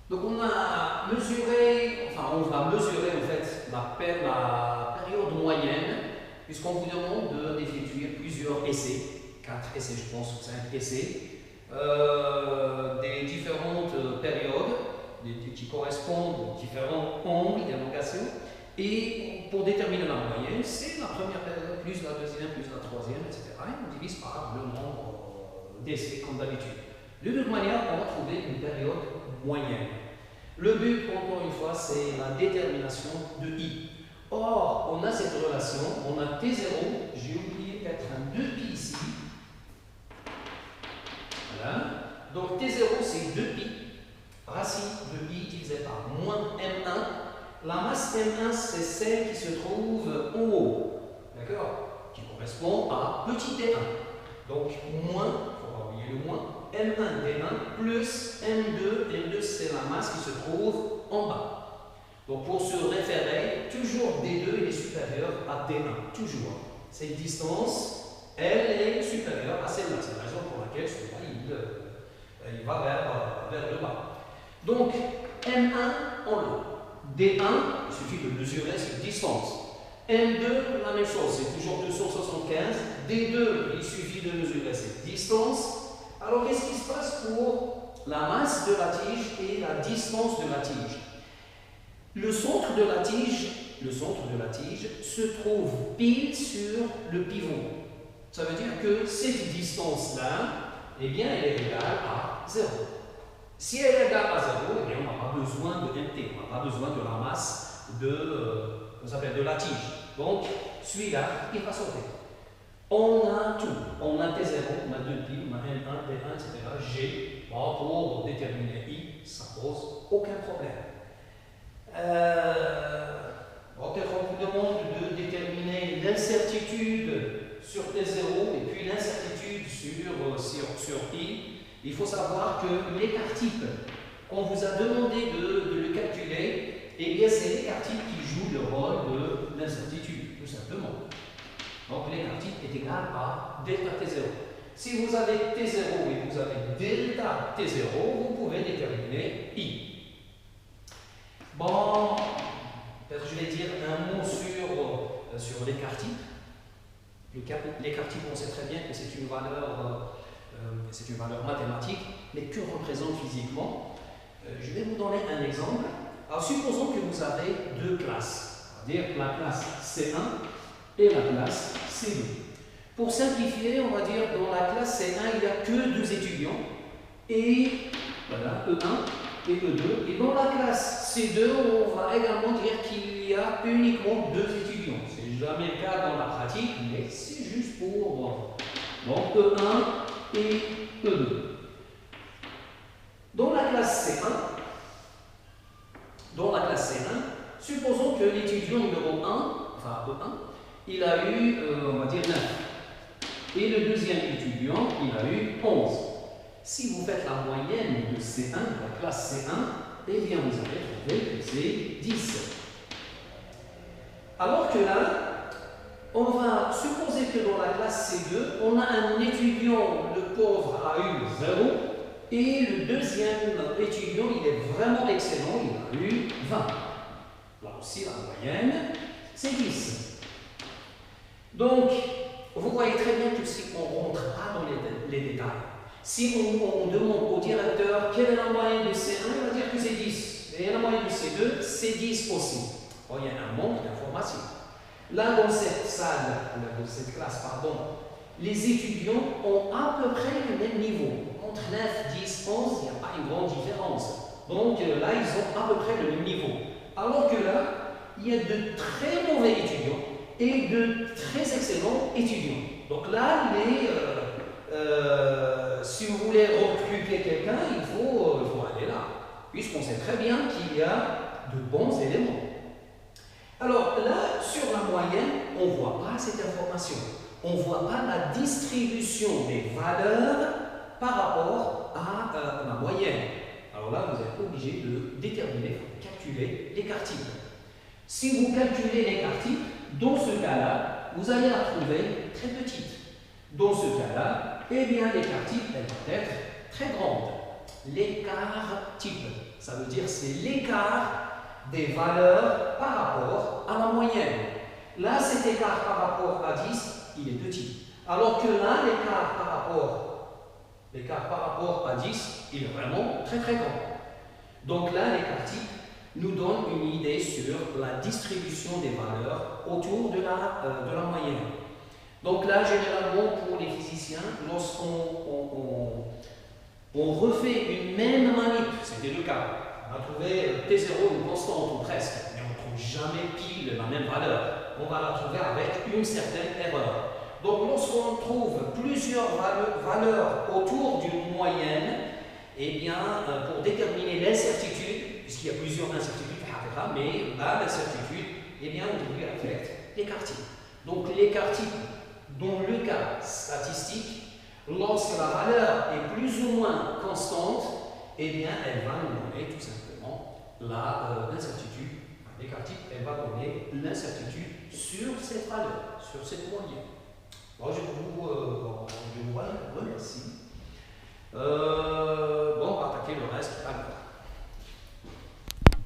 Donc on a mesuré, enfin on va mesurer en fait la période moyenne, puisqu'on vous demande d'effectuer plusieurs essais, 4 essais je pense, ou 5 essais, des différentes périodes qui correspondent aux différents angles d'élongation. Et pour déterminer la moyenne, c'est la première période plus la deuxième plus la troisième, etc. Et on divise par le nombre d'essais comme d'habitude. De toute manière, on va trouver une période moyenne. Le but, encore une fois, c'est la détermination de I. Or, on a cette relation, on a T0, j'ai oublié d'être un 2pi ici. Voilà. Donc T0 c'est 2pi, racine de I divisé par moins M1. La masse M1 c'est celle qui se trouve en haut, d'accord, qui correspond à petit d1. Donc moins, il ne faut pas oublier le moins, M1 D1 plus M2, M2 c'est la masse qui se trouve en bas. Donc pour se référer, toujours D2 il est supérieur à D1, toujours. Cette distance, elle est supérieure à celle-là. C'est la raison pour laquelle celui-là il va vers le bas. Donc M1 en haut, D1, il suffit de mesurer cette distance. M2, la même chose, c'est toujours 275. D2, il suffit de mesurer cette distance. Alors qu'est-ce qui se passe pour la masse de la tige et la distance de la tige? Le centre de la tige se trouve pile sur le pivot. Ça veut dire que cette distance-là, eh bien, elle est égale à 0. Si elle est égale à 0, eh bien, on n'a pas besoin de MT, on n'a pas besoin de la masse de la tige. Donc, celui-là, il va sauter. On a tout. On a T0, on a 2pi, on a M1, D1, etc. G. Bon, pour déterminer I, ça ne pose aucun problème. Peut-être on vous demande de déterminer l'incertitude sur T0 et puis l'incertitude sur I. Il faut savoir que l'écart type, qu'on vous a demandé de le calculer, eh bien c'est l'écart type qui joue le rôle de l'incertitude, tout simplement. Donc l'écart type est égal à delta T0. Si vous avez T0 et vous avez delta T0, vous pouvez déterminer I. Bon, peut-être je vais dire un mot sur l'écart type. L'écart type, on sait très bien que c'est une valeur mathématique, mais que représente physiquement? Je vais vous donner un exemple. Alors, supposons que vous avez deux classes, c'est-à-dire la classe C1 et la classe C2. Pour simplifier, on va dire dans la classe C1, il n'y a que deux étudiants, et voilà, E1 et E2. Et dans la classe C2, on va également dire qu'il y a uniquement deux étudiants. C'est jamais le cas dans la pratique, mais c'est juste pour donc E1 et E2. Dans la classe C1, supposons que l'étudiant numéro 1, enfin E1, il a eu, on va dire 9. Et le deuxième étudiant, il a eu 11. Si vous faites la moyenne de C1, de la classe C1, eh bien vous allez trouver que c'est 10. Alors que là, on va supposer que dans la classe C2, on a un étudiant, le pauvre a eu 0, et le deuxième étudiant, il est vraiment excellent, il a eu 20. Là aussi, la moyenne, c'est 10. Donc, vous voyez très bien que si on ne rentre pas dans les détails, si on demande au directeur quelle est la moyenne de C1, il va dire que c'est 10. Et la moyenne de C2, c'est 10 aussi. Bon, il y a un manque d'informations. Là, dans cette salle, dans cette classe, pardon, les étudiants ont à peu près le même niveau. Entre 9, 10, 11, il n'y a pas une grande différence. Donc là, ils ont à peu près le même niveau. Alors que là, il y a de très mauvais étudiants et de très excellents étudiants. Donc là, si vous voulez recruter quelqu'un, il faut aller là, puisqu'on sait très bien qu'il y a de bons éléments. Alors là, sur la moyenne, on ne voit pas cette information. On ne voit pas la distribution des valeurs par rapport à la moyenne. Alors là, vous êtes obligé de déterminer, de calculer l'écart type. Si vous calculez l'écart type, dans ce cas-là, vous allez la trouver très petite. Dans ce cas-là, eh bien l'écart type, elle va être très grande. l'écart type. Ça veut dire c'est l'écart des valeurs par rapport à la moyenne. Là, cet écart par rapport à 10, il est petit. Alors que là, l'écart par rapport à 10, il est vraiment très très grand. Donc là, l'écart type nous donne une idée sur la distribution des valeurs autour de la moyenne. Donc là, généralement, pour les physiciens, lorsqu'on on refait une même manip, c'était le cas, on a trouvé T0 une constante ou presque, mais on ne trouve jamais pile la même valeur. On va la trouver avec une certaine erreur. Donc lorsqu'on trouve plusieurs valeurs autour d'une moyenne, eh bien, pour déterminer l'incertitude, puisqu'il y a plusieurs incertitudes, mais là, l'incertitude, eh bien, on lui affecte l'écart type. Donc l'écart type, dans le cas statistique, lorsque la valeur est plus ou moins constante, eh bien, elle va nous donner tout simplement l'incertitude. L'écart type, elle va donner l'incertitude sur cette valeur, sur cette moyenne. Bon, je vous remercie.